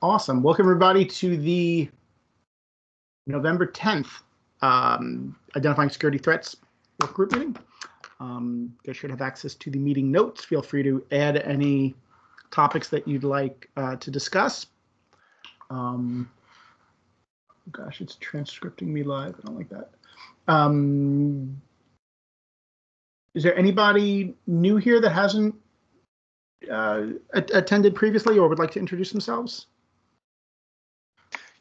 Awesome. Welcome, everybody, to the November 10th Identifying Security Threats work group meeting. You guys should have access to the meeting notes. Feel free to add any topics that you'd like to discuss. Gosh, it's transcripting me live. I don't like that. Is there anybody new here that hasn't attended previously or would like to introduce themselves?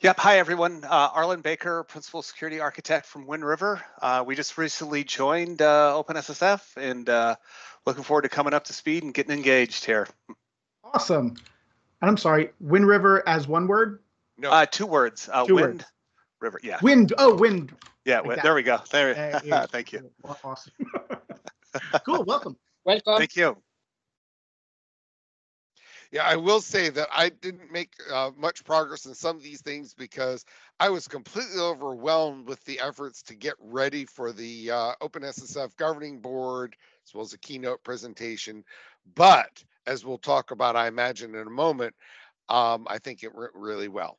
Yep. Hi, everyone. Arlen Baker, Principal Security Architect from Wind River. We just recently joined OpenSSF and looking forward to coming up to speed and getting engaged here. Awesome. And I'm sorry, Wind River as one word? No, 2 words. Two Wind words. River. Yeah. Wind. Oh, wind. Yeah. Like there we go. There. Yeah. Thank you. Awesome. Cool. Welcome. Welcome. Thank you. Yeah, I will say that I didn't make much progress in some of these things because I was completely overwhelmed with the efforts to get ready for the OpenSSF governing board, as well as a keynote presentation. But as we'll talk about, I imagine in a moment, I think it went really well.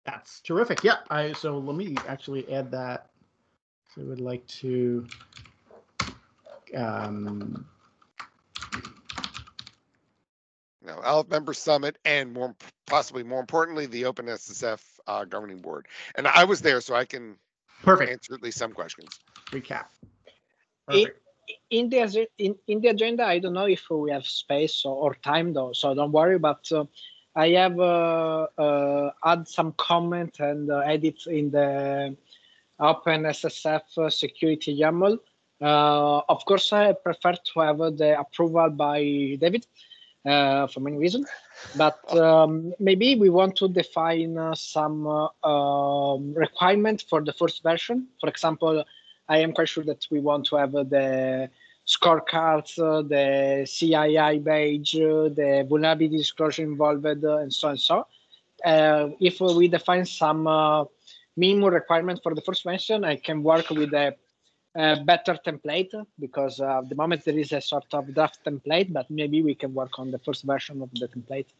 That's terrific. Yeah. So let me actually add that. So I would like to. I'll member summit and possibly more importantly, the OpenSSF governing board. And I was there, so I can answer at least some questions. Recap. In the agenda, I don't know if we have space or time though, so don't worry. But I have add some comment and edits in the OpenSSF security YAML. Of course, I prefer to have the approval by David. For many reasons, but maybe we want to define some requirement for the first version. For example, I am quite sure that we want to have the scorecards, the CII badge, the vulnerability disclosure involved, and so and so. If we define some minimum requirement for the first version, I can work with a better template, because at the moment there is a sort of draft template, but maybe we can work on the first version of the template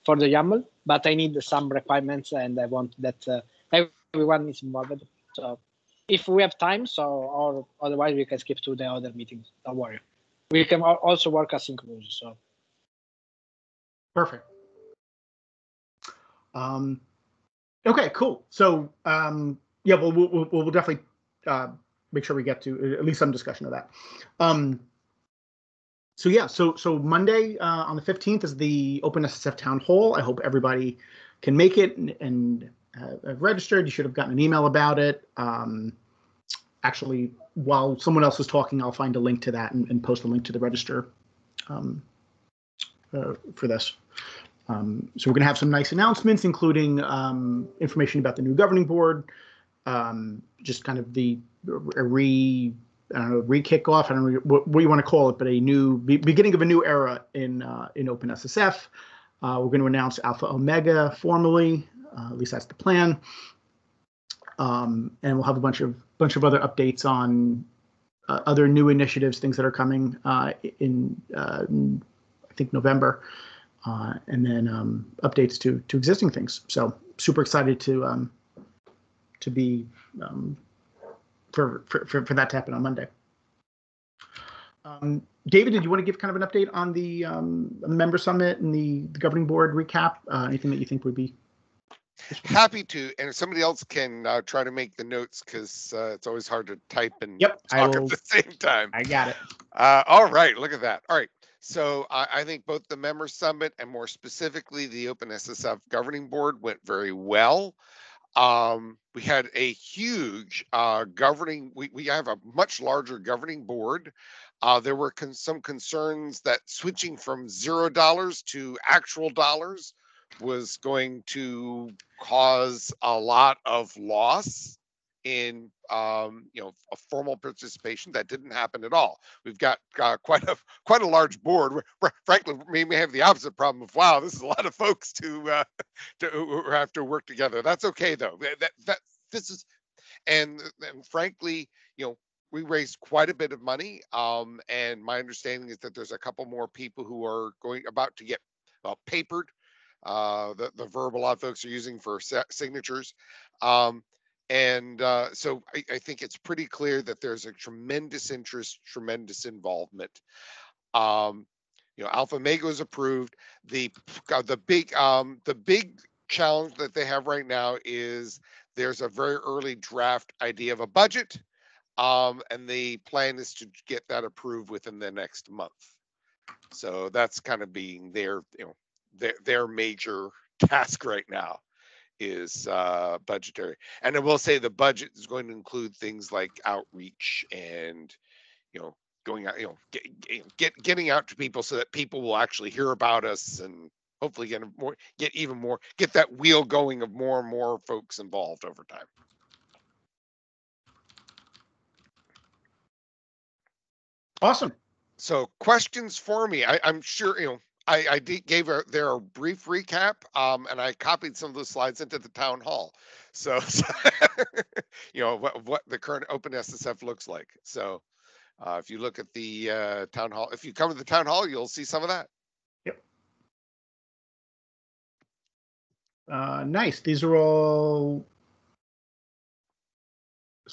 for the YAML. But I need some requirements, and I want that everyone is involved. So if we have time, or otherwise we can skip to the other meetings. Don't worry. We can also work asynchronously. So perfect. Okay, cool. So yeah, we'll definitely make sure we get to at least some discussion of that. So yeah, so Monday on the 15th is the OpenSSF Town Hall. I hope everybody can make it and have registered. You should have gotten an email about it. Actually, while someone else is talking, I'll find a link to that and post a link to the register for this. So we're going to have some nice announcements, including information about the new governing board, just kind of the re-kickoff. I don't know what you want to call it, but a new beginning of a new era in OpenSSF. We're going to announce Alpha Omega formally. At least that's the plan. And we'll have a bunch of other updates on other new initiatives, things that are coming in I think November, and then updates to existing things. So super excited to be for that to happen on Monday. David, did you want to give kind of an update on the member summit and the governing board recap? Anything that you think would be happy to, and if somebody else can try to make the notes, because it's always hard to type and talk at the same time. I got it. All right, look at that. All right, so I think both the member summit and more specifically the OpenSSF governing board went very well. We had a huge governing, we have a much larger governing board. There were some concerns that switching from $0 to actual dollars was going to cause a lot of loss in a formal participation. That didn't happen at all. We've got quite a large board. Frankly, we may have the opposite problem of, wow, this is a lot of folks to have to work together. That's okay though. This is, and frankly, we raised quite a bit of money. And my understanding is that there's a couple more people who are about to get papered the verbal a lot of folks are using for signatures. So I think it's pretty clear that there's a tremendous interest, tremendous involvement. Alpha Omega was approved. The big challenge that they have right now is there's a very early draft idea of a budget, and the plan is to get that approved within the next month. So that's kind of being their major task right now is budgetary. And I will say the budget is going to include things like outreach and going out, getting out to people so that people will actually hear about us and hopefully get that wheel going of more and more folks involved over time. Awesome. So questions for me? I'm sure I gave there a brief recap, and I copied some of those slides into the town hall. So what the current OpenSSF looks like. So if you look at the town hall, if you come to the town hall, you'll see some of that. Yep. Nice. These are all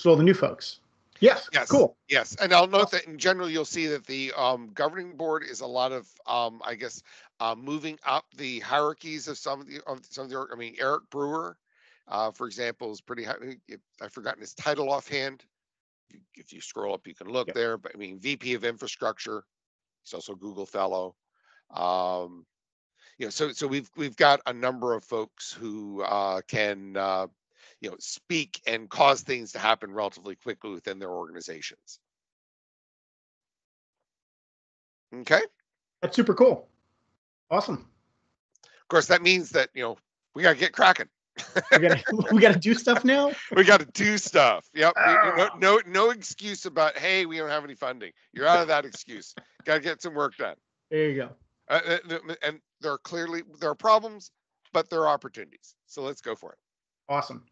the new folks. Yes. Cool. Yes. And I'll note that in general, you'll see that the governing board is a lot of, moving up the hierarchies of some of the, I mean, Eric Brewer, for example, is pretty high. I've forgotten his title offhand. If you scroll up, you can look there. But I mean, VP of Infrastructure. He's also Google Fellow. So we've got a number of folks who can speak and cause things to happen relatively quickly within their organizations. Okay. That's super cool. Awesome. Of course, that means that, we got to get cracking. we gotta do stuff now. We got to do stuff. Yep. No excuse about, hey, we don't have any funding. You're out of that excuse. Got to get some work done. There you go. And there are problems, but there are opportunities. So let's go for it. Awesome.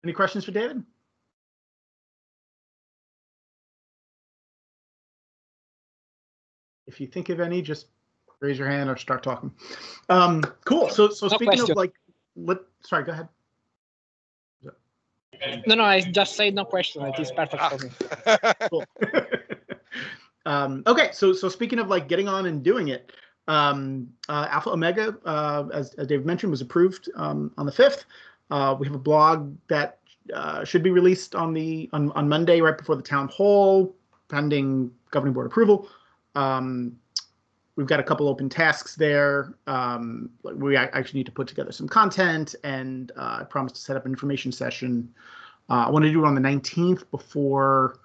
Any questions for David? If you think of any, just raise your hand or start talking. Cool. So speaking of sorry, go ahead. No, I just said no question. It is perfect for me. Cool. Okay, so speaking of getting on and doing it, Alpha Omega, as David mentioned, was approved on the 5th. We have a blog that should be released on Monday, right before the town hall, pending governing board approval. We've got a couple open tasks there. We actually need to put together some content, and I promised to set up an information session. I want to do it on the 19th before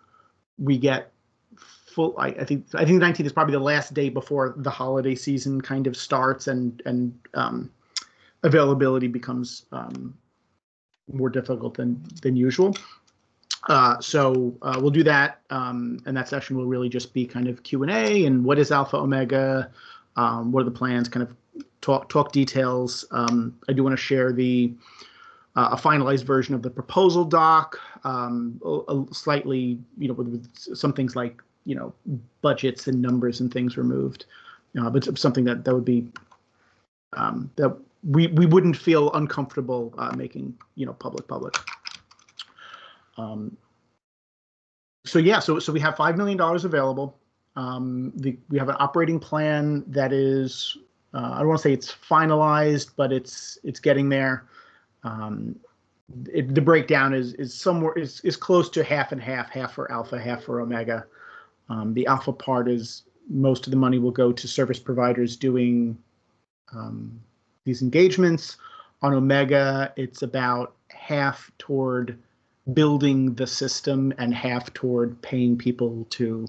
we get full. I think the 19th is probably the last day before the holiday season kind of starts, and availability becomes more difficult than usual. So we'll do that, and that session will really just be kind of Q&A and what is Alpha Omega, what are the plans, kind of talk details. I do want to share a finalized version of the proposal doc, slightly, with some things like, budgets and numbers and things removed, but something that would be that we wouldn't feel uncomfortable making, public. So we have $5 million available. We have an operating plan that is, I don't want to say it's finalized, but it's getting there. The breakdown is somewhere is close to half and half for Alpha, half for Omega. The Alpha part is most of the money will go to service providers doing these engagements. On Omega, it's about half toward building the system and half toward paying people to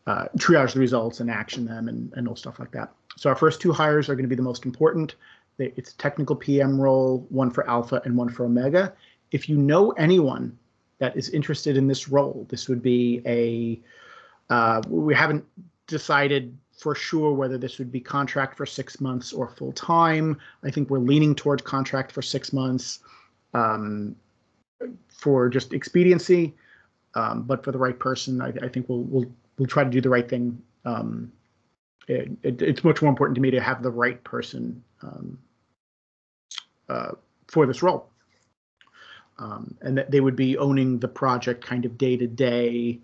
triage the results and action them and all stuff like that. So our first two hires are going to be the most important. It's a technical PM role, one for Alpha and one for Omega. If you know anyone that is interested in this role, this would be we haven't decided for sure whether this would be contract for 6 months or full time. I think we're leaning towards contract for 6 months. For just expediency, but for the right person, I think we'll try to do the right thing it's much more important to me to have the right person for this role. And that they would be owning the project kind of day to day,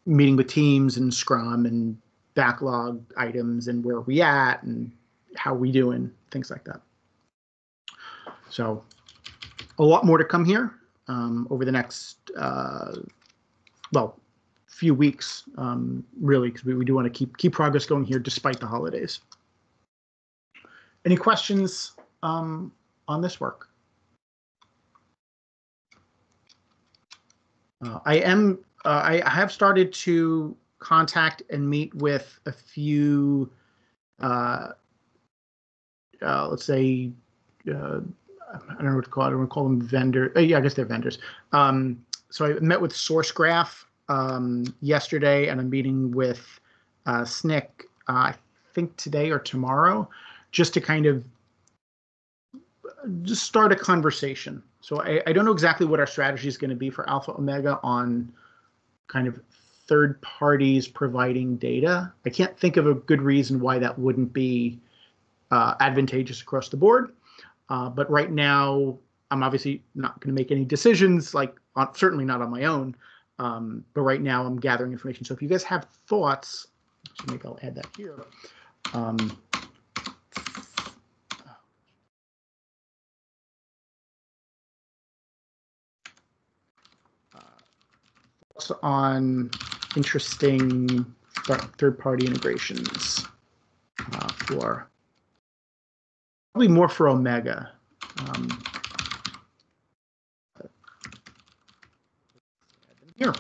meeting with teams and Scrum and backlog items and where we at and how we doing, things like that. So a lot more to come here over the next, few weeks, really, because we do want to keep progress going here despite the holidays. Any questions on this work? I have started to contact and meet with a few, let's say, I don't know what to call it. I don't want to call them vendors. Yeah, I guess they're vendors. So I met with SourceGraph yesterday, and I'm meeting with SNCC, I think today or tomorrow, just to kind of just start a conversation. So I don't know exactly what our strategy is going to be for Alpha Omega on kind of third parties providing data. I can't think of a good reason why that wouldn't be advantageous across the board. But right now, I'm obviously not going to make any decisions, certainly not on my own. But right now, I'm gathering information. So if you guys have thoughts, so maybe I'll add that here. On interesting third-party integrations for probably more for Omega. Here,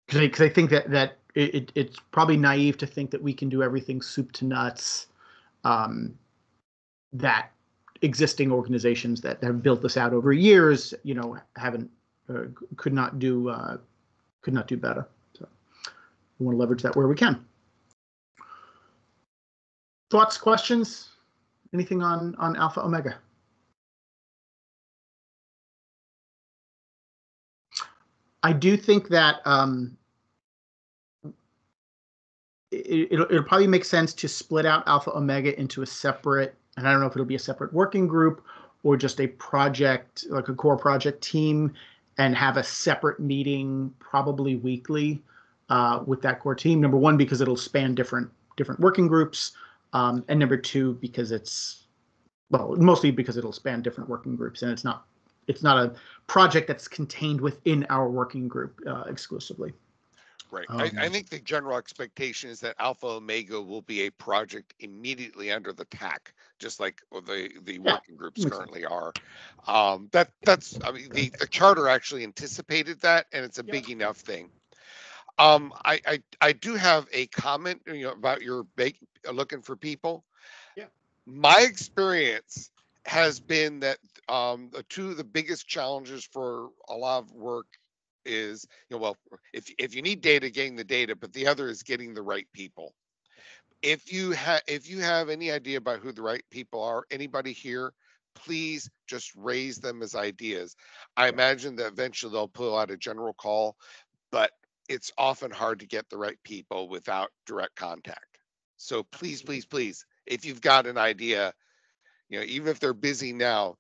because I think that it's probably naive to think that we can do everything soup to nuts. That existing organizations that have built this out over years, haven't could not do better. So we want to leverage that where we can. Thoughts, questions, anything on Alpha Omega? I do think that it'll probably make sense to split out Alpha Omega into a separate, and I don't know if it'll be a separate working group or just a project, like a core project team, and have a separate meeting probably weekly with that core team. Number one, because it'll span different working groups, and number two, because mostly because it'll span different working groups, and it's not a project that's contained within our working group exclusively. Right. I think the general expectation is that Alpha Omega will be a project immediately under the TAC, just like the working groups currently are. That's I mean the charter actually anticipated that, and it's a big enough thing. I do have a comment, about your looking for people. Yeah. My experience has been that two of the biggest challenges for a lot of work is, if you need data, getting the data, but the other is getting the right people. If you have any idea about who the right people are, anybody here, please just raise them as ideas. I imagine that eventually they'll pull out a general call, but it's often hard to get the right people without direct contact. So please, if you've got an idea, even if they're busy now,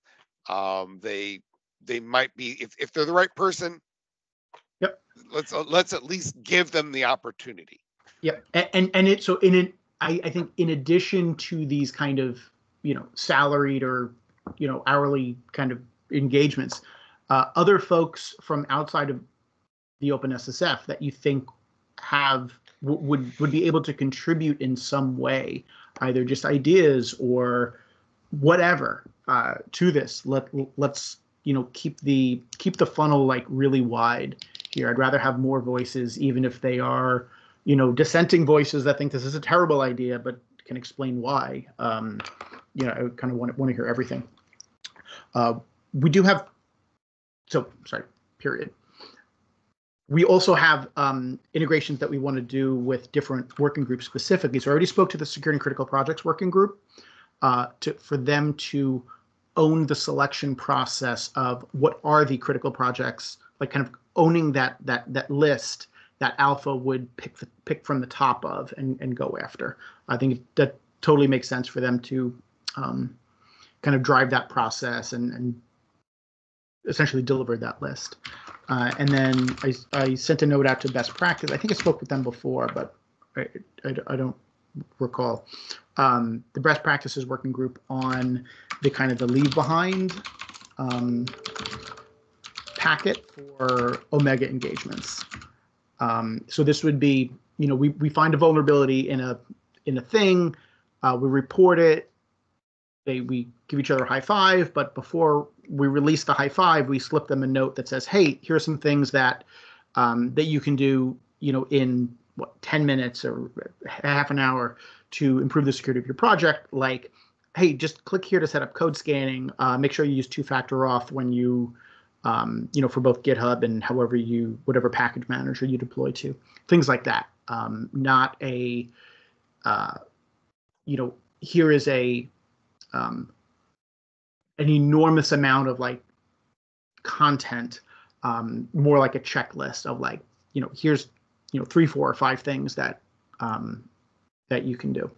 they might be, if they're the right person. Yep. Let's at least give them the opportunity. Yep. And I think in addition to these kind of, salaried or, hourly kind of engagements, other folks from outside of the OpenSSF that you think would be able to contribute in some way, either just ideas or whatever, to this. Let's keep the funnel really wide here. I'd rather have more voices, even if they are dissenting voices that think this is a terrible idea but can explain why. I kind of want to hear everything. We do have, period. We also have integrations that we want to do with different working groups specifically. So I already spoke to the Security and Critical Projects working group for them to own the selection process of what are the critical projects, like kind of owning that list that Alpha would pick from the top of and go after. I think that totally makes sense for them to kind of drive that process and essentially deliver that list. And then I sent a note out to best practice. I think I spoke with them before, but I don't recall. The best practices working group on the kind of the leave behind packet for Omega engagements. So this would be, we find a vulnerability in a thing, we report it, we give each other a high five, but before we release the high five, we slip them a note that says, hey, here are some things that that you can do, in 10 minutes or half an hour to improve the security of your project. Like, hey, just click here to set up code scanning. Make sure you use two-factor auth when you, for both GitHub and whatever package manager you deploy to, things like that. Not a, here is an enormous amount of like content, more like a checklist of like, here's 3, 4, or 5 things that that you can do,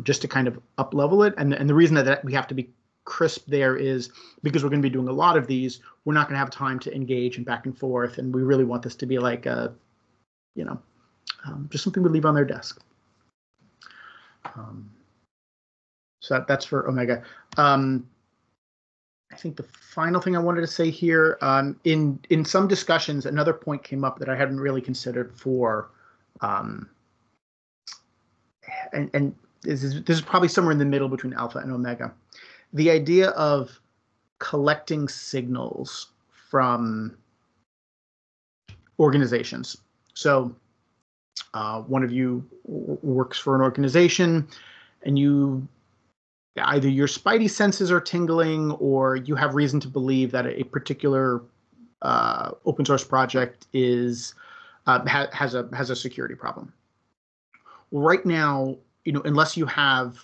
just to kind of up level it. And the reason that we have to be crisp there is because we're going to be doing a lot of these. We're not going to have time to engage and back and forth, and we really want this to be like a, just something we leave on their desk. So that's for Omega. I think the final thing I wanted to say here, in some discussions, another point came up that I hadn't really considered for, and this is probably somewhere in the middle between Alpha and Omega. The idea of collecting signals from organizations. So one of you works for an organization, and either your spidey senses are tingling, or you have reason to believe that a particular open source project is has a security problem. Right now, unless you have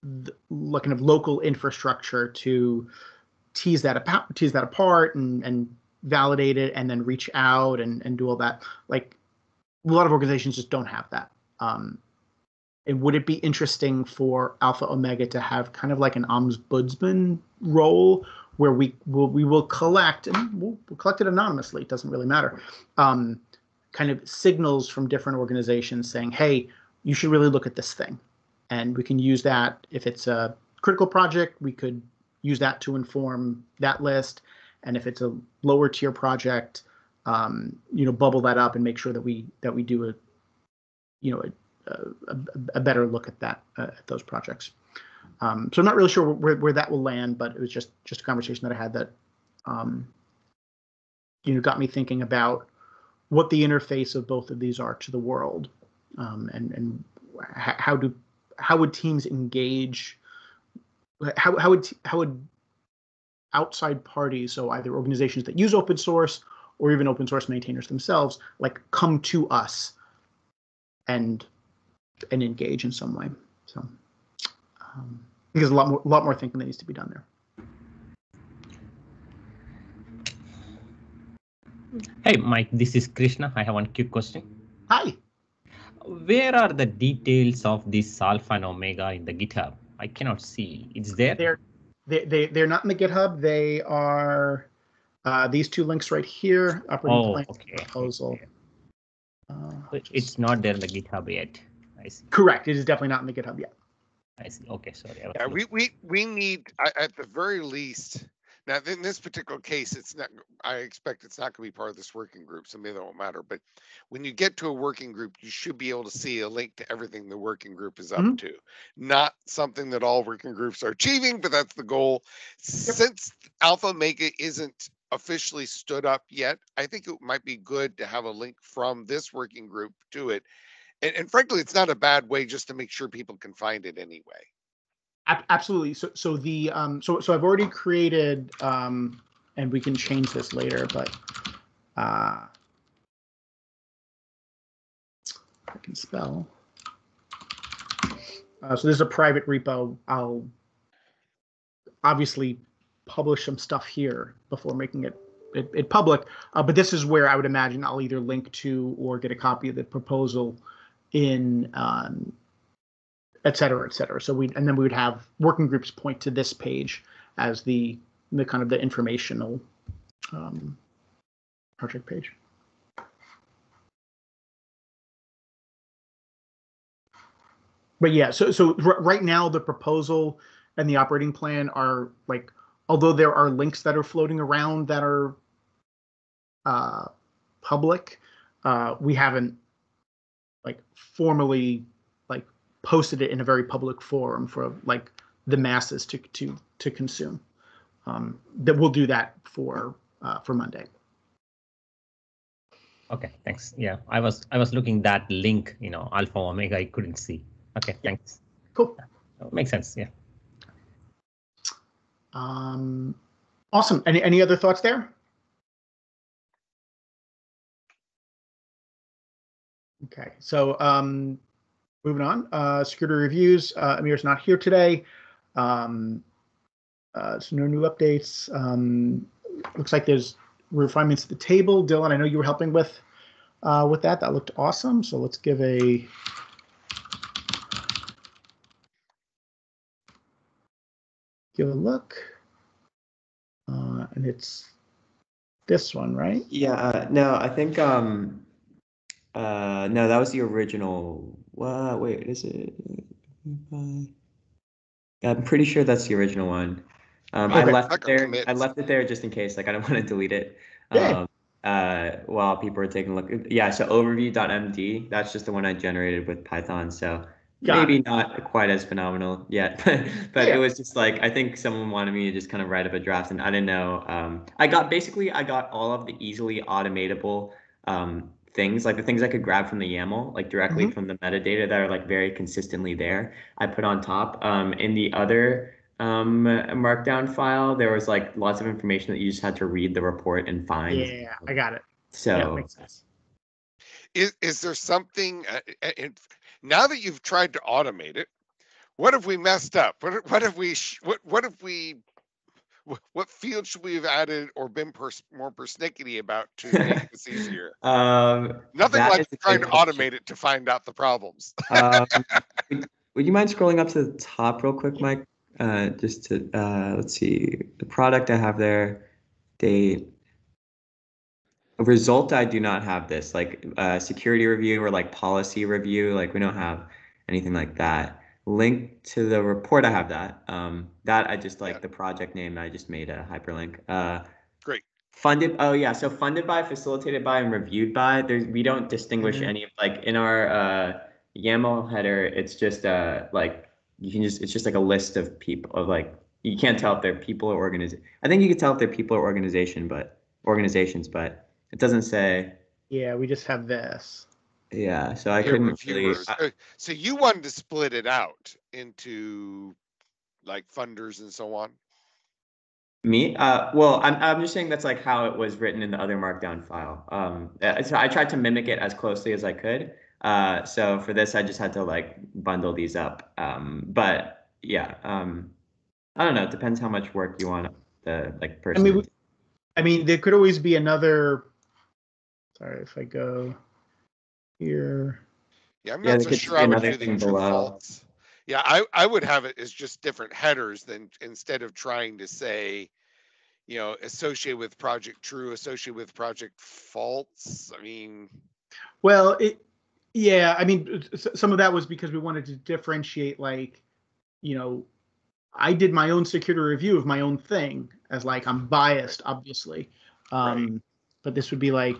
the kind of local infrastructure to tease that apart and validate it, and then reach out and do all that, like a lot of organizations just don't have that. And would it be interesting for Alpha Omega to have kind of like an ombudsman role where we will collect, and we'll collect it anonymously, it doesn't really matter, kind of signals from different organizations saying, hey, you should really look at this thing. And we can use that if it's a critical project, we could use that to inform that list. And if it's a lower tier project, bubble that up and make sure that we do a better look at that at those projects. So I'm not really sure where that will land, but it was just a conversation that I had that got me thinking about what the interface of both of these are to the world, and how would teams engage? How would outside parties, so either organizations that use open source or even open source maintainers themselves, like come to us and engage in some way? So because a lot more thinking that needs to be done there. Hey, Mike, this is Krishna. I have one quick question. Hi. Where are the details of this Alpha and Omega in the GitHub? I cannot see. It's there? They're not in the GitHub. They are these two links right here. Operating plan proposal. It's not there in the GitHub yet. I see. Correct. It is definitely not in the GitHub yet. I see. Okay, sorry. Yeah, we need, at the very least. Now, in this particular case, it's not. I expect it's not going to be part of this working group, so maybe that won't matter. But when you get to a working group, you should be able to see a link to everything the working group is up to. Not something that all working groups are achieving, but that's the goal. Since Alpha Omega isn't officially stood up yet, I think it might be good to have a link from this working group to it. And frankly, it's not a bad way just to make sure people can find it anyway. Absolutely. So I've already created, and we can change this later, but I can spell. So this is a private repo. I'll obviously publish some stuff here before making it it public. But this is where I would imagine I'll either link to or get a copy of the proposal in, et cetera, et cetera. So then we would have working groups point to this page as the kind of the informational project page. But yeah, so right now the proposal and the operating plan are like, although there are links that are floating around that are public, we haven't like formally like posted it in a very public forum for like the masses to consume. That we'll do that for Monday. Okay, thanks. Yeah, I was looking that link, alpha omega, I couldn't see. Okay, thanks. Cool. Makes sense. Yeah. Awesome. Any other thoughts there? Okay, so moving on. Security reviews. Amir's not here today. So no new updates. Looks like there's refinements to the table. Dylan, I know you were helping with that. That looked awesome. So let's give a look. And it's this one, right? Yeah. No, I think no, that was the original. Wait, is it? I'm pretty sure that's the original one. I left it there. I left it there just in case. Like I don't want to delete it. Yeah. While people are taking a look. Yeah. So overview.md. That's just the one I generated with Python. So maybe not quite as phenomenal yet, but it was just like I think someone wanted me to just kind of write up a draft, and I didn't know. I got all of the easily automatable things, like the things I could grab from the YAML, like directly from the metadata that are like very consistently there. I put on top. In the other markdown file, there was like lots of information that you just had to read the report and find. Yeah, I got it. So yeah, makes sense. Is there something now that you've tried to automate it? What have we messed up? What field should we have added or been more persnickety about to make this easier? Nothing like trying to automate it to find out the problems. Would you mind scrolling up to the top real quick, Mike? Just to let's see the product I have there, date. A result, I do not have this, like security review or like policy review. Like we don't have anything like that. Link to the report, I have that. That I just like the project name. I just made a hyperlink. Great. Funded. Oh yeah. So funded by, facilitated by, and reviewed by. We don't distinguish any of like in our YAML header. It's just like you can just. It's just like a list of people of like you can't tell if they're people or organizations. I think you can tell if they're people or organizations, but it doesn't say. Yeah, we just have this. Yeah, so I couldn't really. So you wanted to split it out into like funders and so on? Me? Well, I'm just saying that's like how it was written in the other markdown file. So I tried to mimic it as closely as I could. So for this, I just had to like bundle these up. But yeah, I don't know. It depends how much work you want the like person. I mean, there could always be another. Sorry, if I go here. Yeah, I'm not so sure I would do the true faults. Yeah, I would have it as just different headers than instead of trying to say, associate with project true, associate with project false. I mean, well, I mean, some of that was because we wanted to differentiate, like, I did my own security review of my own thing as like I'm biased, obviously. Right. But this would be like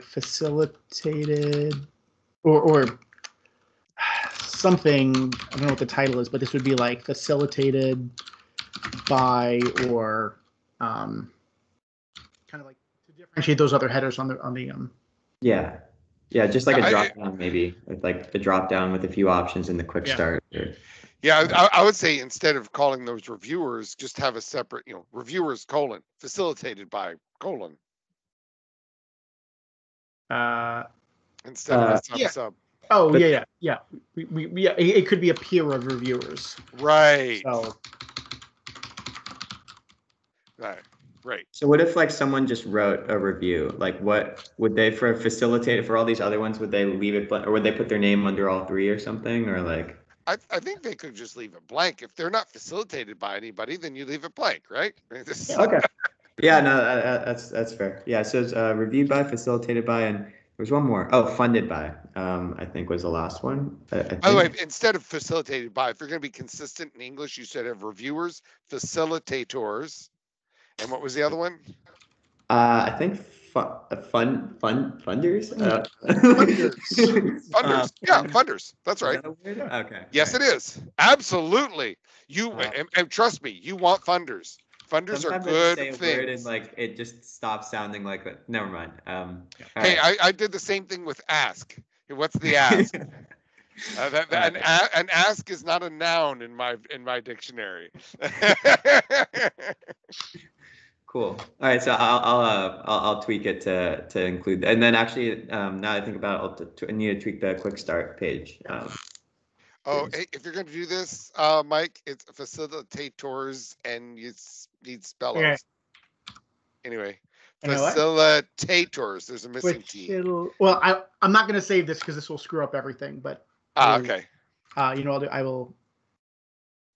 facilitated or something. I don't know what the title is, but this would be like facilitated by or kind of like to differentiate those other headers on the Yeah, just like a drop down maybe with like a drop down with a few options in the quick start. Yeah, I would say instead of calling those reviewers, just have a separate, reviewers : facilitated by : instead of a sub. Oh, yeah. It could be a peer of reviewers. Right. So. Right. Right. So what if like someone just wrote a review? Like what would they for facilitate for all these other ones? Would they leave it blank, or would they put their name under all three or something, or like? I think they could just leave it blank. If they're not facilitated by anybody, then you leave it blank, right? Okay. Yeah, no, that's fair. Yeah, so it's reviewed by, facilitated by, and there's one more. Oh, funded by. I think was the last one. I By the way, think. instead of facilitated by, if you're going to be consistent in English, you should have reviewers, facilitators, and what was the other one? I think funders. Funders. Yeah, funders. That's right. Okay. Yes, it is. Absolutely. You and trust me, you want funders. Funders Sometimes are good I just say a word and like it just stops sounding like it. Never mind. Hey, right. I did the same thing with ask. What's the ask? An ask is not a noun in my dictionary. Cool. All right, so I'll tweak it to include, and then actually now I think about it, I need to tweak the quick start page. Oh, hey, if you're going to do this, Mike, it's facilitators and you need spells. Okay. Anyway, You know what? facilitators. There's a missing T. Well, I'm not going to save this because this will screw up everything. But Okay. You know, I will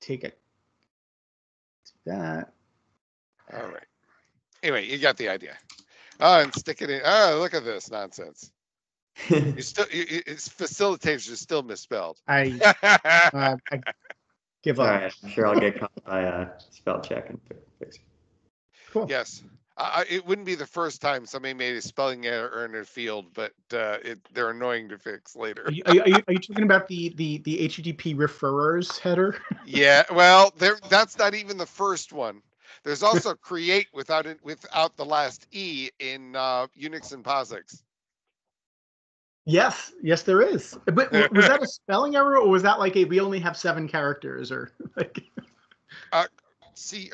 take it to that. All right. Anyway, you got the idea. Oh, and stick it in. Oh, look at this nonsense. You still, it's facilitators are still misspelled. I give up. All right, I'm sure I'll get caught by spell check and fix it. Cool. Yes. It wouldn't be the first time somebody made a spelling error in a field, but they're annoying to fix later. Are you talking about the HTTP referrers header? Yeah. Well, that's not even the first one. There's also create without the last E in Unix and POSIX. Yes, there is. But was that a spelling error, or was that like we only have 7 characters, or like? See,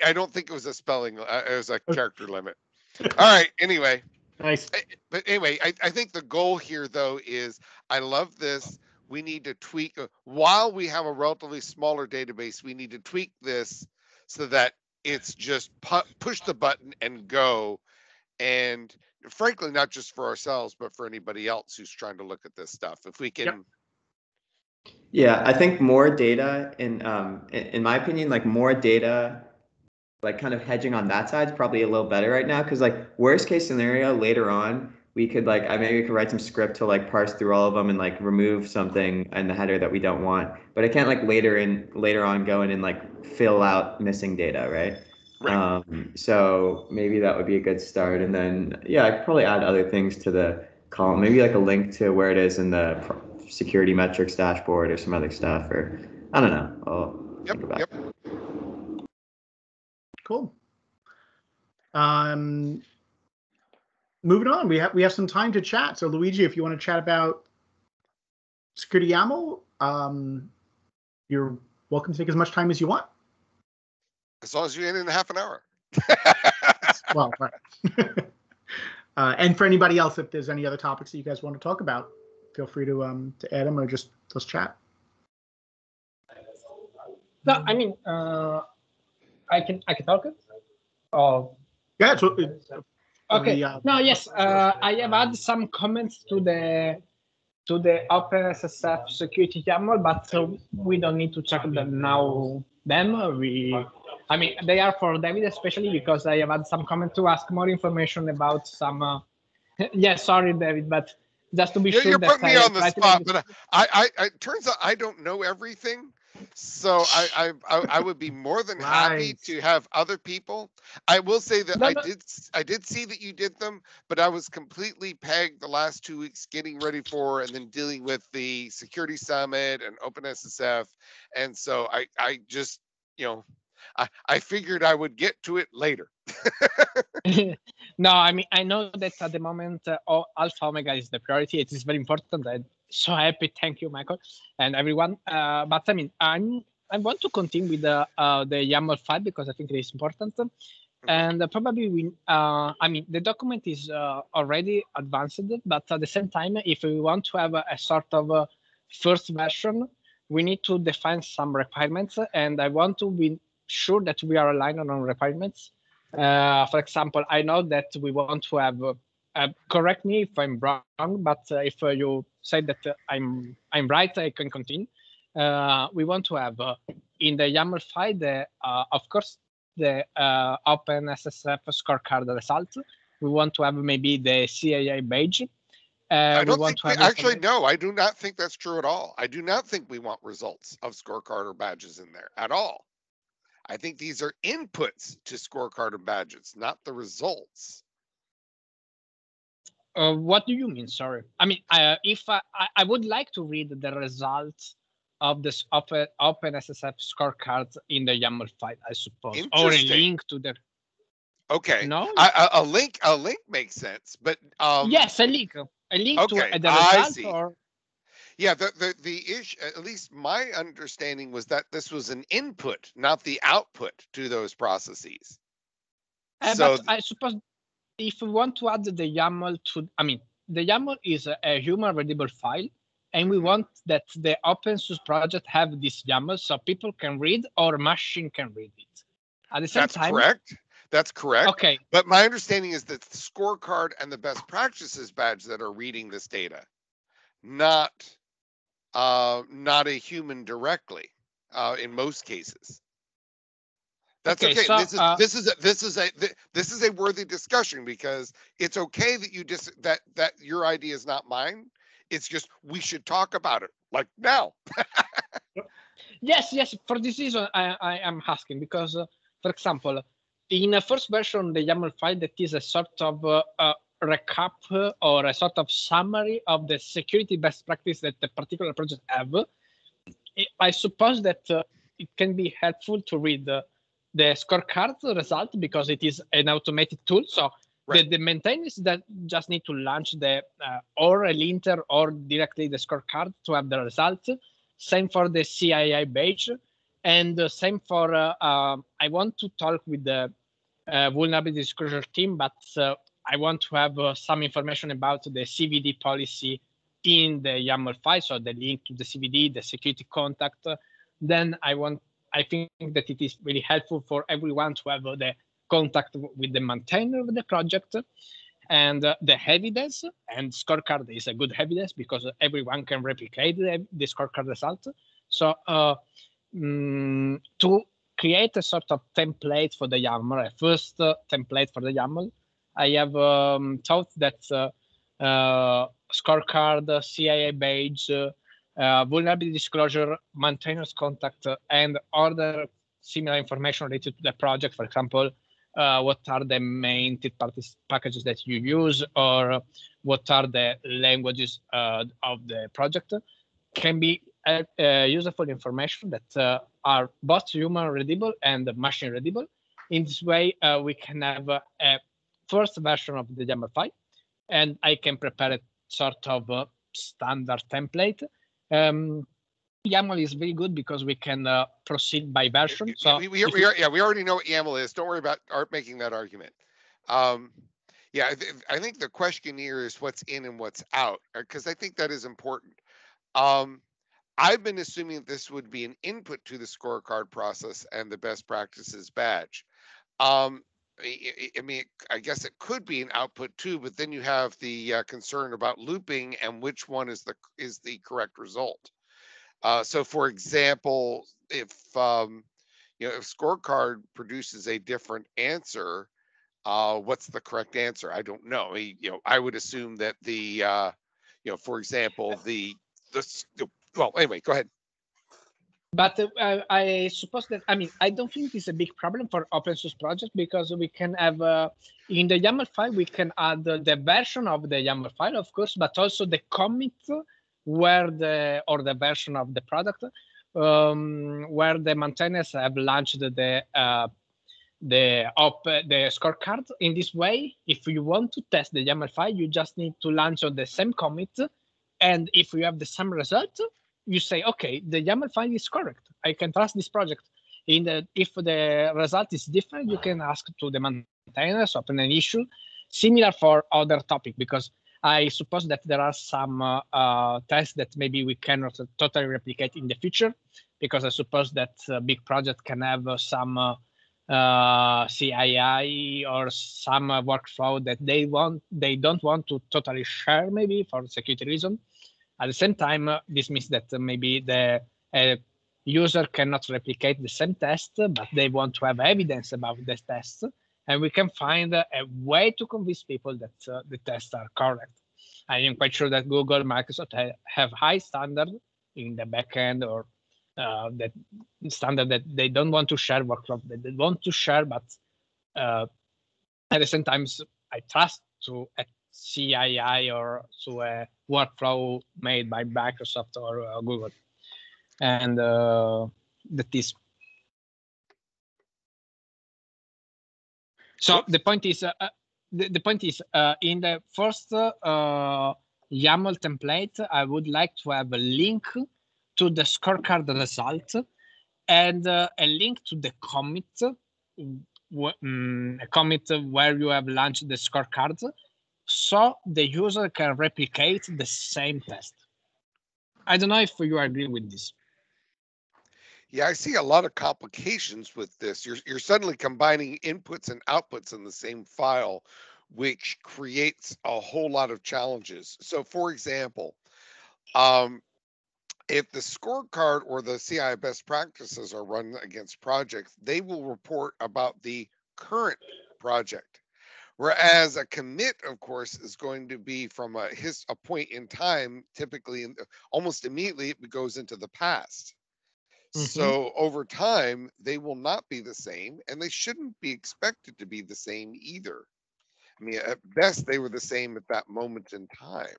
I don't think it was a spelling. It was a character limit. All right. Anyway. Nice. But anyway, I think the goal here, though, is I love this. We need to tweak. While we have a relatively smaller database, we need to tweak this so that it's just push the button and go. And frankly, not just for ourselves, but for anybody else who's trying to look at this stuff. If we can. Yep. Yeah, I think more data in my opinion, like more data, like kind of hedging on that side is probably a little better right now. Cause like worst case scenario later on, we could like, maybe we could write some script to like parse through all of them and like remove something in the header that we don't want, but I can't like later on go in and like fill out missing data. Right. So maybe that would be a good start. And then, yeah, I could probably add other things to the column, maybe like a link to where it is in the security metrics dashboard or some other stuff, or I don't know. I'll think about it. Cool. Moving on, we have some time to chat. So Luigi, if you want to chat about security YAML, you're welcome to take as much time as you want. As long as you end in half an hour. Well, right. And for anybody else, if there's any other topics that you guys want to talk about, feel free to add them or just let's chat. No, I mean, I can talk it. Oh. Yeah. So, okay. No. Yes. I have had some comments to the OpenSSF security YAML, but we don't need to check them now. I mean, they are for David, especially because I have had some comment to ask more information about some. Yeah, sorry, David, but just to be sure you're that putting me on the spot. But I it turns out I don't know everything, so I would be more than happy to have other people. I will say that I did see that you did them, but I was completely pegged the last 2 weeks getting ready for and then dealing with the Security Summit and OpenSSF, and so I just I figured I would get to it later. No, I mean, I know that at the moment, Alpha Omega is the priority. It is very important. I'm so happy. Thank you, Michael, and everyone. But I mean, I want to continue with the YAML file because I think it is important. And probably I mean, the document is already advanced, but at the same time, if we want to have a sort of first version, we need to define some requirements, and I want to be sure that we are aligned on requirements. For example, I know that we want to have, correct me if I'm wrong, but if you say that I'm right, I can continue. We want to have in the YAML file, of course, the OpenSSF scorecard result. We want to have maybe the CAI badge. I don't think actually, no, I do not think that's true at all. I do not think we want results of scorecard or badges in there at all. I think these are inputs to scorecard or badges, not the results. What do you mean? Sorry. I mean, if I would like to read the results of this OpenSSF scorecard in the YAML file, I suppose, or a link to the. Okay. No. A link makes sense, but yes, a link okay, to the result or. Yeah, the issue, at least my understanding was that this was an input, not the output to those processes. So I suppose if we want to add the YAML to, I mean, the YAML is a human readable file, and we want that the open source project have this YAML so people can read or machine can read it. At the same time. Correct. That's correct. Okay. But my understanding is that the scorecard and the best practices badge that are reading this data, not a human directly in most cases. That's okay. So, this is a worthy discussion, because it's okay that you that your idea is not mine. It's just we should talk about it like now. Yes. For this reason, I am asking because, for example, in the first version, the YAML file that is a sort of recap or a sort of summary of the security best practice that the particular project have. I suppose that it can be helpful to read the scorecard result because it is an automated tool. So right. the maintainers that just need to launch the or a linter or directly the scorecard to have the result. Same for the CII badge, and same for I want to talk with the vulnerability disclosure team, but I want to have some information about the CVD policy in the YAML file, so the link to the CVD, the security contact. Then I think that it is really helpful for everyone to have the contact with the maintainer of the project and the evidence. And scorecard is a good evidence because everyone can replicate the scorecard result. So to create a sort of template for the YAML, a first template for the YAML, I have thought that scorecard, CII badge, vulnerability disclosure, maintainers contact, and other similar information related to the project. For example, what are the main third-party packages that you use, or what are the languages of the project, can be useful information that are both human readable and machine readable. In this way, we can have a first version of the YAML file, and I can prepare a sort of standard template. YAML is very good because we can proceed by version. So we already know what YAML is. Don't worry about making that argument. Yeah, I think the question here is what's in and what's out, because I think that is important. I've been assuming that this would be an input to the scorecard process and the best practices badge. I mean, I guess it could be an output too, but then you have the concern about looping and which one is the correct result. So, for example, if if scorecard produces a different answer, what's the correct answer? I don't know. I would assume that for example, well, anyway, go ahead. But I suppose that, I mean, I don't think it's a big problem for open source project because we can have, in the YAML file, we can add the version of the YAML file, of course, but also the commit or the version of the product where the maintainers have launched the scorecard. In this way, if you want to test the YAML file, you just need to launch on the same commit. And if you have the same result, you say, okay, the YAML file is correct. I can trust this project. If the result is different, you can ask to the maintainers, open an issue. Similar for other topic, because I suppose that there are some tests that maybe we cannot totally replicate in the future, because I suppose that a big project can have some CII or some workflow that they don't want to totally share, maybe for security reason. At the same time, this means that maybe the user cannot replicate the same test, but they want to have evidence about the test, and we can find a way to convince people that the tests are correct. I am quite sure that Google, Microsoft have high standard in the backend, or that standard that they don't want to share, workflow that they want to share, but at the same time, I trust to a CII or to a workflow made by Microsoft or Google, and that is. So the point is, in the first YAML template, I would like to have a link to the scorecard result and a link to the commit, a commit where you have launched the scorecard, so the user can replicate the same test. I don't know if you agree with this. Yeah, I see a lot of complications with this. You're suddenly combining inputs and outputs in the same file, which creates a whole lot of challenges. So, for example, if the scorecard or the CI best practices are run against projects, they will report about the current project. Whereas a commit, of course, is going to be from a point in time, typically almost immediately it goes into the past. So over time, they will not be the same, and they shouldn't be expected to be the same either. I mean, at best, they were the same at that moment in time.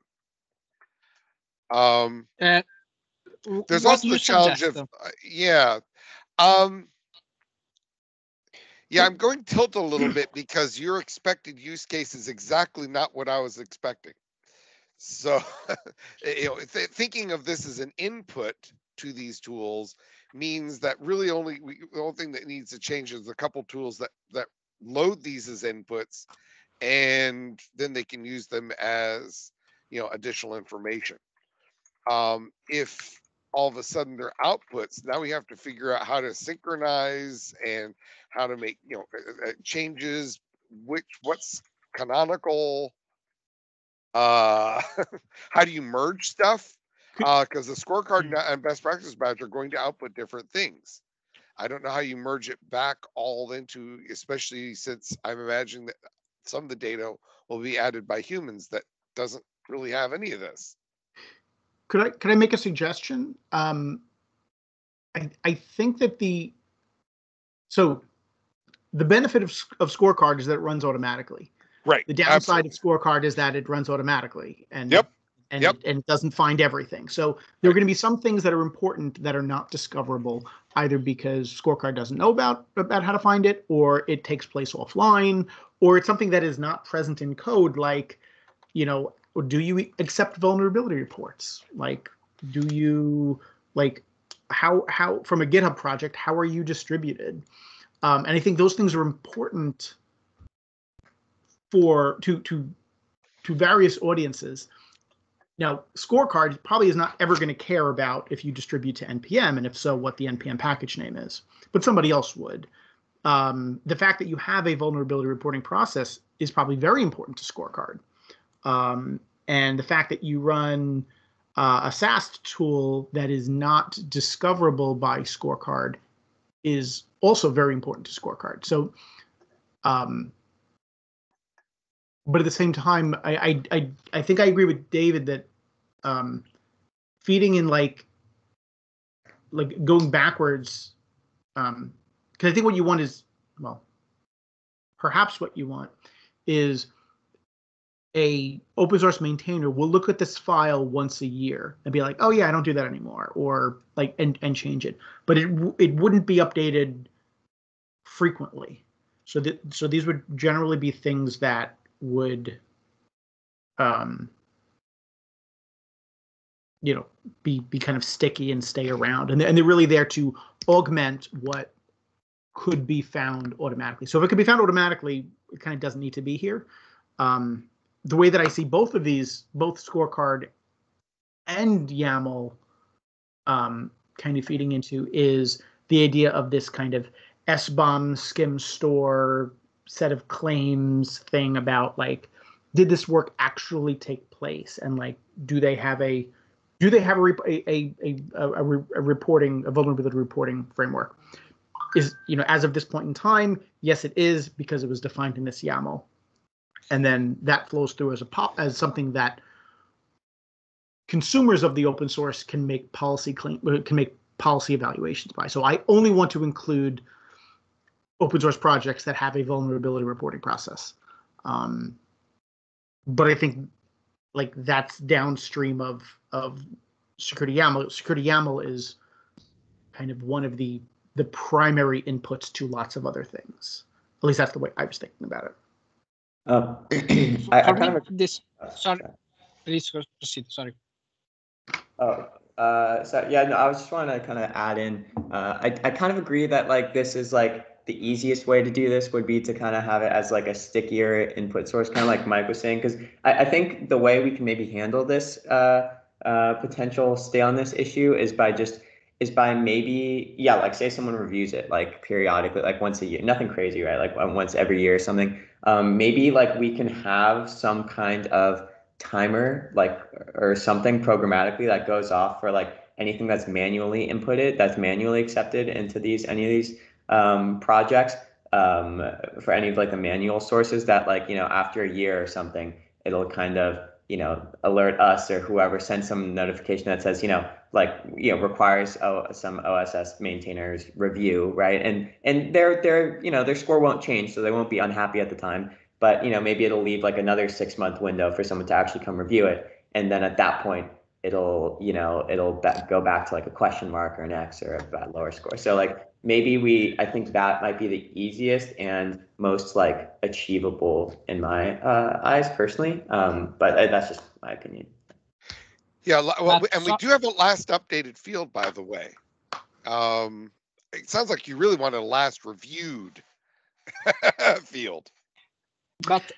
There's also the challenge of, I'm going to tilt a little bit because your expected use case is exactly not what I was expecting. So, thinking of this as an input to these tools means that really the only thing that needs to change is a couple tools that load these as inputs, and then they can use them as additional information. If all of a sudden they're outputs, now we have to figure out how to synchronize and how to make changes, what's canonical, how do you merge stuff, because the scorecard and best practice badge are going to output different things. I don't know how you merge it back all into, especially since I'm imagining that some of the data will be added by humans that doesn't really have any of this. Could I make a suggestion? I think that the benefit of Scorecard is that it runs automatically. Right. The downside of Scorecard is that it runs automatically, and it doesn't find everything. So there are going to be some things that are important that are not discoverable, either because Scorecard doesn't know about how to find it, or it takes place offline, or it's something that is not present in code, like, do you accept vulnerability reports? Like, do you, how from a GitHub project, how are you distributed? And I think those things are important to various audiences. Now, Scorecard probably is not ever going to care about if you distribute to NPM, and if so, what the NPM package name is, but somebody else would. The fact that you have a vulnerability reporting process is probably very important to Scorecard. And the fact that you run a SAST tool that is not discoverable by Scorecard is also very important to Scorecard. So, but at the same time, I think I agree with David that feeding in like going backwards, because I think what you want is, well, perhaps what you want is a open source maintainer will look at this file once a year and be like, oh yeah, I don't do that anymore, or and change it. But it wouldn't be updated frequently. So these would generally be things that would be kind of sticky and stay around, and they're really there to augment what could be found automatically. So if it could be found automatically, it kind of doesn't need to be here. The way that I see both of these, both Scorecard and YAML kind of feeding into, is the idea of this kind of SBOM skim store set of claims thing about like, did this work actually take place, and like, do they have a vulnerability reporting framework? Is, as of this point in time, yes, it is, because it was defined in this YAML, and then that flows through as something that consumers of the open source can make policy evaluations by. So I only want to include open source projects that have a vulnerability reporting process. But I think like that's downstream of security YAML. Security YAML is kind of one of the primary inputs to lots of other things. At least that's the way I was thinking about it. Sorry, please proceed. Sorry. So yeah, no, I was just want to kind of add in. I kind of agree that like this is like the easiest way to do this would be to kind of have it as like a stickier input source, kind of like Mike was saying, because I think the way we can maybe handle this potential stay on this issue is by maybe, yeah, like say someone reviews it like periodically, like once a year, nothing crazy, right? Like once every year or something. Maybe like we can have some kind of timer, like, or something programmatically that goes off for like anything that's manually inputted, that's manually accepted into any of these projects, for any of like the manual sources that like, after a year or something, it'll kind of, alert us or whoever, send some notification that says, requires some OSS maintainers review, right? And their score won't change, so they won't be unhappy at the time. But maybe it'll leave like another 6-month window for someone to actually come review it, and then at that point, it'll go back to like a question mark or an X or a bad lower score. So like maybe I think that might be the easiest and most like achievable in my eyes personally. But that's just my opinion. Yeah, well, and we do have a last updated field, by the way. It sounds like you really want a last reviewed field. But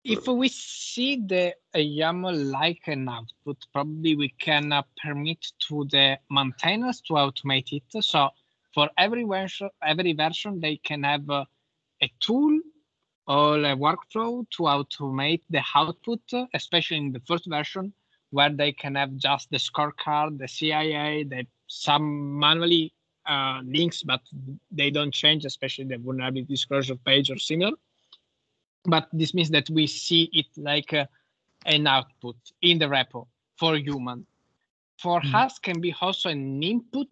if we see the YAML like an output, probably we can permit to the maintainers to automate it. So for every version, they can have a tool or a workflow to automate the output, especially in the first version, where they can have just the scorecard, the CIA, some manually links, but they don't change, especially the vulnerability disclosure page or similar. But this means that we see it like an output in the repo for human. For us, can be also an input,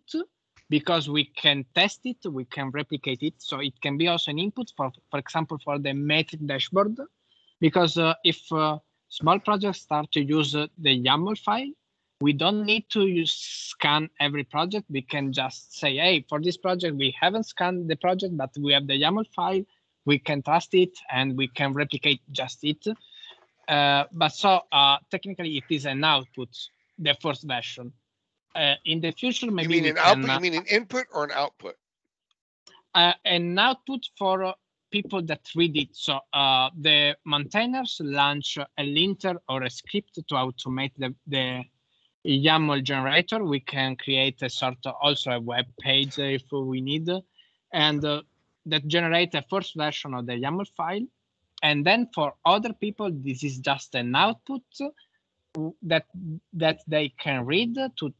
because we can test it, we can replicate it. So it can be also an input, for example, for the metric dashboard. Because if small projects start to use the YAML file, we don't need to scan every project. We can just say, hey, for this project, we haven't scanned the project, but we have the YAML file. We can trust it, and we can replicate just it. But so technically, it is an output, the first version. In the future, maybe you mean output? You mean an input or an output? An output for people that read it. So the maintainers launch a linter or a script to automate the YAML generator. We can create a sort of also a web page if we need, and that generate a first version of the YAML file. And then for other people, this is just an output that they can read to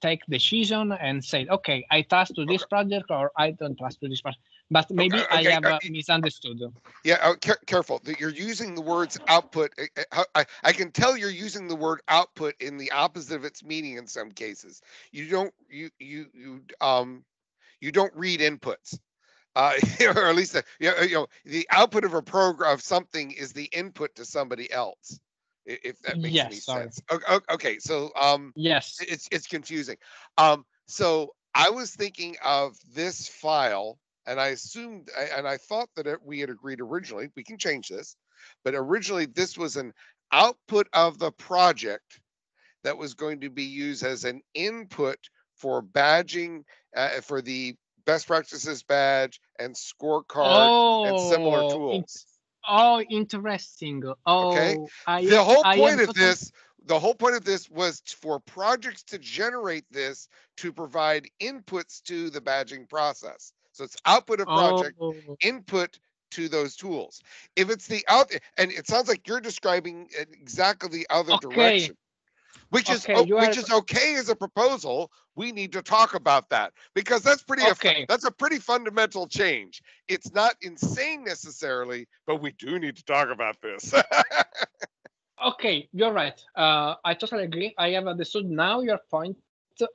take decision and say, okay, I trust to this project or I don't trust to this project. But maybe I have misunderstood. Yeah, careful. You're using the words output. I can tell you're using the word output in the opposite of its meaning in some cases. You don't read inputs. Or at least the output of a program of something is the input to somebody else, if that makes any sense. Okay, so yes, it's confusing. So I was thinking of this file, and I assumed, and I thought that we had agreed originally. We can change this, but originally this was an output of the project that was going to be used as an input for badging, for the best practices badge and scorecard and similar tools. Interesting. Okay. The whole point of this was for projects to generate this to provide inputs to the badging process. So it's output of project, Oh, input to those tools. If it's the out, and it sounds like you're describing exactly the other okay. direction, which is Okay, you are okay as a proposal. We need to talk about that because that's okay. that's a pretty fundamental change. It's not insane necessarily, but we do need to talk about this. Okay, you're right. I totally agree. I have understood now your point.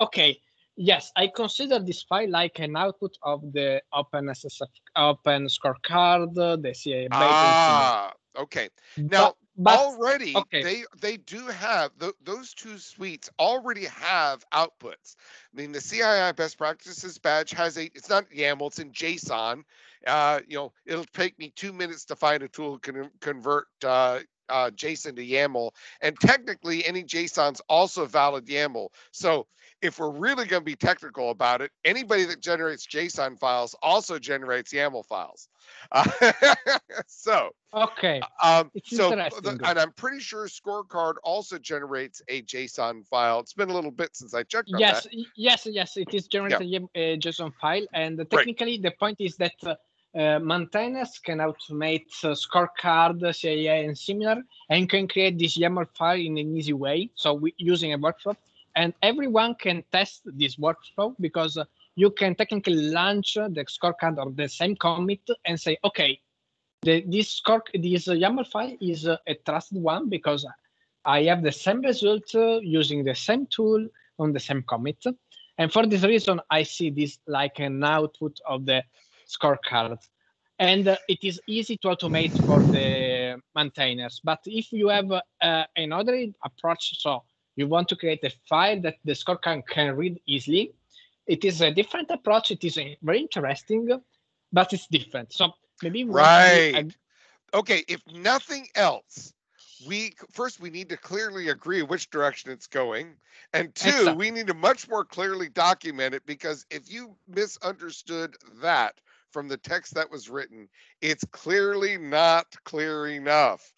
Okay, yes, I consider this file like an output of the OpenSSF, Open Scorecard, the CA beta. Okay. Now But already okay, they do have those two suites already have outputs. I mean, the CII best practices badge has it's not YAML, it's in JSON. It'll take me 2 minutes to find a tool can convert JSON to YAML, and technically any JSON's also valid YAML. So if we're really going to be technical about it, anybody that generates JSON files also generates YAML files. okay, it's interesting. And I'm pretty sure Scorecard also generates a JSON file. It's been a little bit since I checked on that. Yes, it is generated a JSON file, and technically the point is that maintainers can automate Scorecard, CIA, and similar, and can create this YAML file in an easy way. So using a workflow, and everyone can test this workflow because you can technically launch the Scorecard or the same commit and say, okay, this YAML file is a trusted one because I have the same result using the same tool on the same commit. And for this reason, I see this like an output of the Scorecard. And it is easy to automate for the maintainers. But if you have another approach, so you want to create a file that the Scorecard can read easily, it is a different approach. It is very interesting, but it's different. So maybe okay, if nothing else, we need to clearly agree which direction it's going, and two, exactly. We need to much more clearly document it, because if you misunderstood that from the text that was written, it's clearly not clear enough.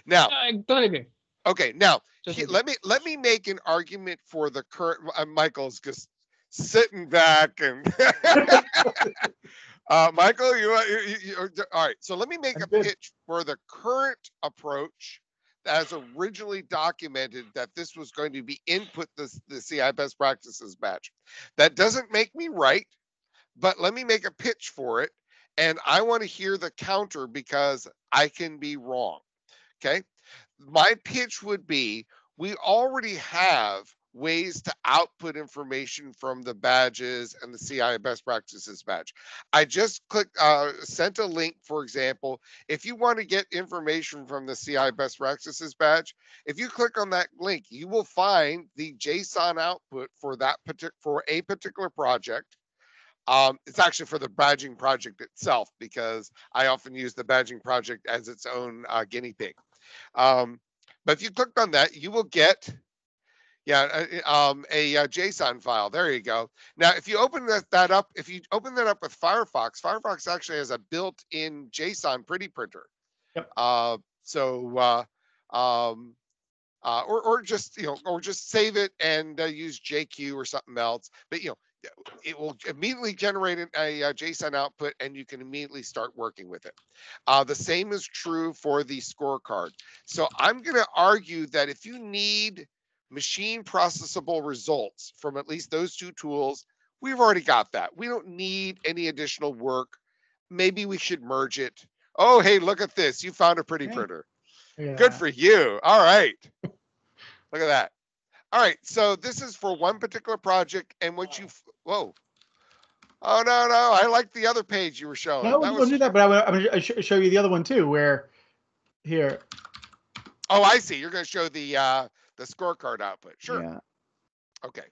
Now, totally agree. Okay, now let me make an argument for the current. Michael's just sitting back and Michael, you all right. So let me make a pitch for the current approach as originally documented, that this was going to be input the CI best practices batch. That doesn't make me right, but let me make a pitch for it, and I want to hear the counter because I can be wrong. Okay. My pitch would be, we already have ways to output information from the badges and the CI best practices badge. I just sent a link, for example. If you want to get information from the CI best practices badge, if you click on that link, you will find the JSON output for a particular project. It's actually for the badging project itself, because I often use the badging project as its own guinea pig. But if you clicked on that, you will get a JSON file. There you go. Now, if you open that up with Firefox, Firefox actually has a built-in JSON pretty printer. Yep. Or just save it and use JQ or something else. But it will immediately generate a JSON output, and you can immediately start working with it. The same is true for the scorecard. So I'm going to argue that if you need machine processable results from at least those two tools, we've already got that. We don't need any additional work. Maybe we should merge it. Oh, hey, look at this. You found a pretty printer. Yeah. Good for you. All right. Look at that. All right, so this is for one particular project, and what you whoa. Oh, no, I like the other page you were showing. No, we'll do that, but I'm going to show you the other one too, where here. Oh, I see. You're going to show the scorecard output. Sure. Yeah. Okay.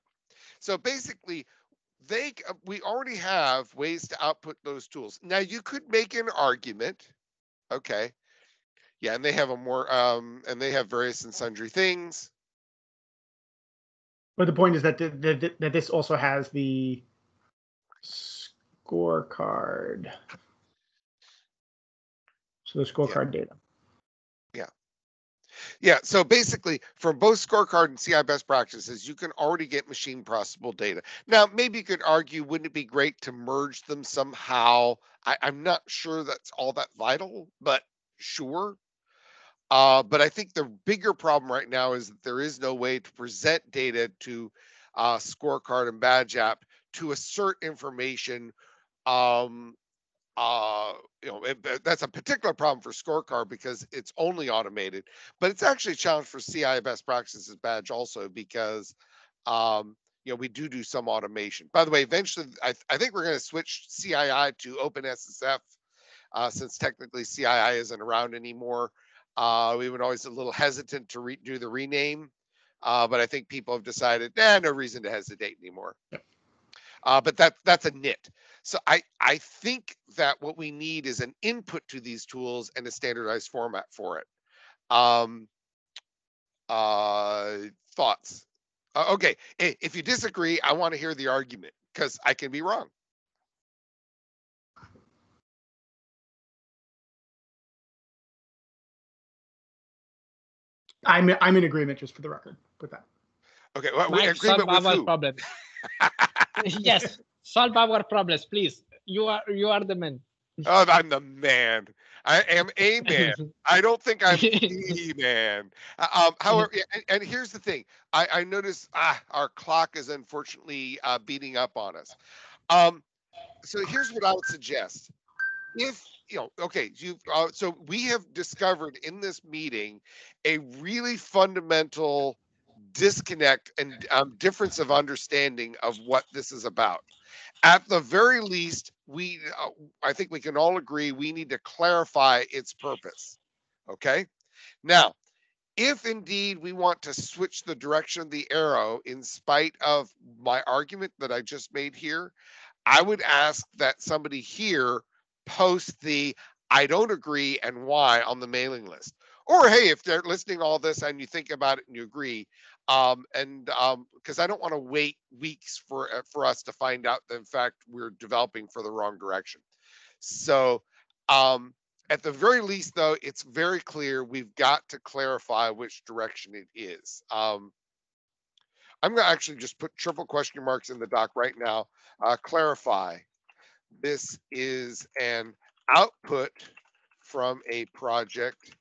So basically, we already have ways to output those tools. Now, you could make an argument. Okay. Yeah, and they have and they have various and sundry things. But the point is that that this also has the scorecard. So the scorecard data. Yeah. Yeah, so basically, for both Scorecard and CI best practices, you can already get machine processable data. Now, maybe you could argue, wouldn't it be great to merge them somehow? I'm not sure that's all that vital, but sure. But I think the bigger problem right now is that there is no way to present data to Scorecard and Badge App to assert information. That's a particular problem for Scorecard because it's only automated, but it's actually a challenge for CI best practices Badge also because we do some automation. By the way, eventually I think we're going to switch CII to OpenSSF since technically CII isn't around anymore. We were always a little hesitant to do the rename, but I think people have decided, no reason to hesitate anymore. But that's a nit. So I think that what we need is an input to these tools and a standardized format for it. Thoughts? Okay, if you disagree, I want to hear the argument because I can be wrong. I'm in agreement, just for the record, with that. Okay, well, Mike, agreement with who? Problem. Yes, solve our problems, please. You are the man. Oh, I'm the man. I am a man. I don't think I'm the man. However, and here's the thing. I notice our clock is unfortunately beating up on us. So here's what I would suggest. If okay, so we have discovered in this meeting a really fundamental disconnect and difference of understanding of what this is about. At the very least, I think we can all agree we need to clarify its purpose. Okay. Now, if indeed we want to switch the direction of the arrow in spite of my argument that I just made here, I would ask that somebody here post the I don't agree and why on the mailing list. Or hey, if they're listening to all this and you think about it and you agree, because I don't want to wait weeks for us to find out that in fact we're developing for the wrong direction. So at the very least, though, it's very clear we've got to clarify which direction it is. I'm going to actually just put triple question marks in the doc right now. Clarify. This is an output from a project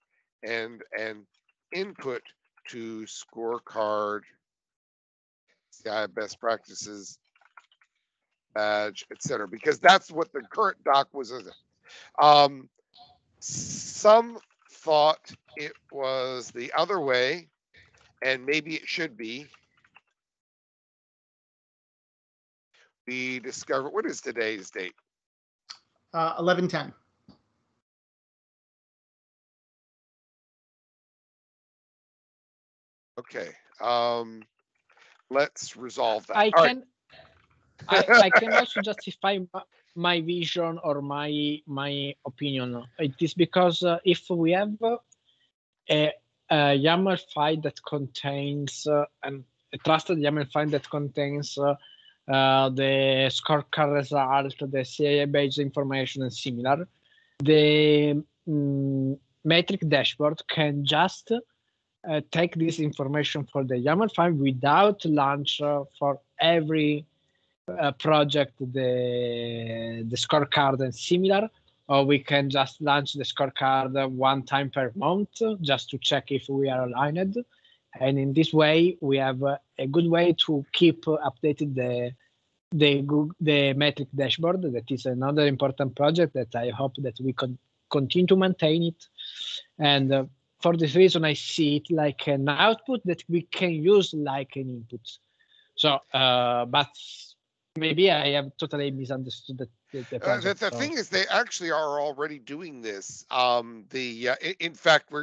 and an input to Scorecard, CI best practices, Badge, etc. Because that's what the current doc was. Some thought it was the other way, and maybe it should be. We discovered, what is today's date? 11/10. Okay. Let's resolve that. I can also justify my vision or my opinion. It is because if we have a YAML file that contains a trusted YAML file that contains the scorecard result, the CI-based information, and similar, the metric dashboard can just take this information for the YAML file without launch for every project the scorecard and similar, or we can just launch the scorecard one time per month just to check if we are aligned. And in this way, we have a good way to keep updated the metric dashboard. That is another important project that I hope that we can continue to maintain it. And for this reason, I see it like an output that we can use like an input. So, but maybe I have totally misunderstood the project. The thing is, they actually are already doing this. In fact,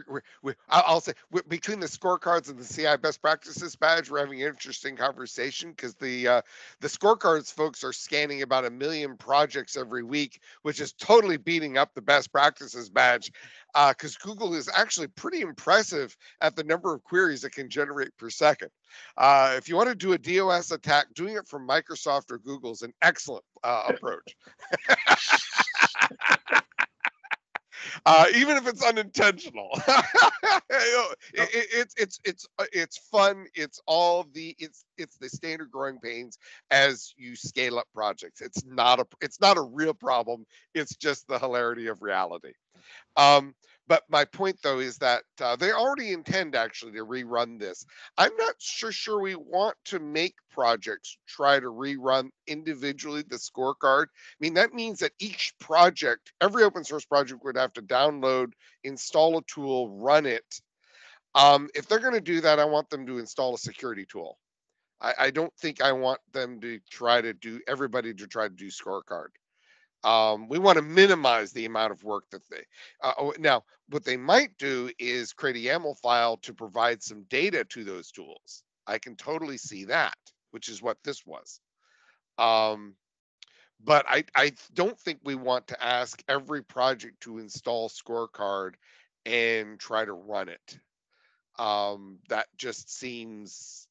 I'll say between the scorecards and the CI best practices badge, we're having an interesting conversation because the scorecards folks are scanning about 1 million projects every week, which is totally beating up the best practices badge. Because Google is actually pretty impressive at the number of queries it can generate per second. If you want to do a DOS attack, doing it from Microsoft or Google is an excellent approach. even if it's unintentional. It's fun. It's the standard growing pains as you scale up projects. It's not a real problem. It's just the hilarity of reality. But my point, though, is that they already intend actually to rerun this. I'm not sure we want to make projects try to rerun individually the scorecard. I mean, that means that each project, every open source project would have to download, install a tool, run it. If they're going to do that, I want them to install a security tool. I don't think I want them to everybody to try to do scorecard. We want to minimize the amount of work that they now what they might do is create a YAML file to provide some data to those tools. I can totally see that, which is what this was. But I don't think we want to ask every project to install Scorecard and try to run it. That just seems,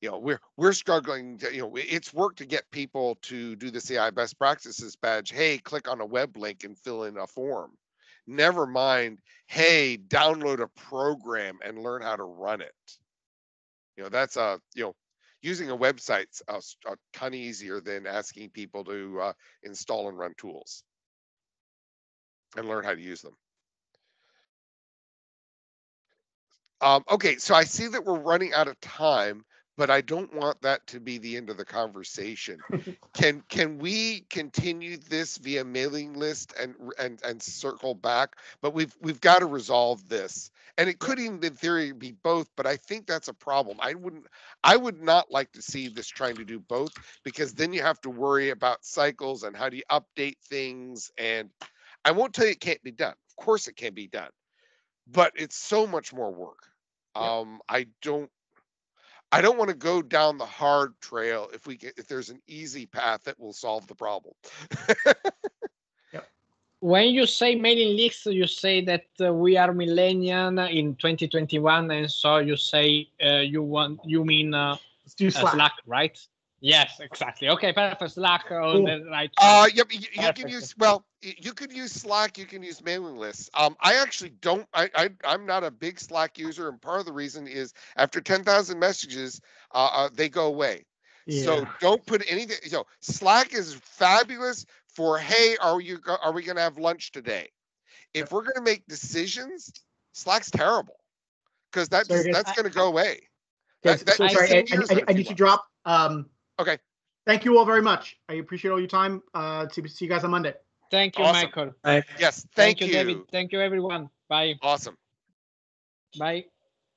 we're struggling to, it's work to get people to do the CI best practices badge. Hey, click on a web link and fill in a form. Never mind, hey, download a program and learn how to run it. That's using a website's a ton easier than asking people to install and run tools and learn how to use them. Okay, so I see that we're running out of time, but I don't want that to be the end of the conversation. Can we continue this via mailing list and circle back? But we've got to resolve this. And it could even in theory be both, but I think that's a problem. I would not like to see this trying to do both, because then you have to worry about cycles and how do you update things. And I won't tell you it can't be done. Of course it can be done, but it's so much more work. I don't want to go down the hard trail if there's an easy path that will solve the problem. When you say mailing lists, you say that we are millennial in 2021, and so you say you mean Let's do Slack, right? Yes, exactly. Okay, perfect. Slack. Cool. Right. Yep. You can use, well, you could use Slack. You can use mailing lists. I actually don't. I'm not a big Slack user, and part of the reason is after 10,000 messages, they go away. Yeah. So don't put anything. Slack is fabulous for, hey, are we going to have lunch today? If we're going to make decisions, Slack's terrible, because that's going to go away. Sorry, I need to drop. Okay. Thank you all very much. I appreciate all your time. See you guys on Monday. Thank you, awesome. Michael. Yes, thank you, David. Thank you, everyone. Bye. Awesome. Bye.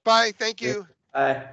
Bye. Thank you. Bye.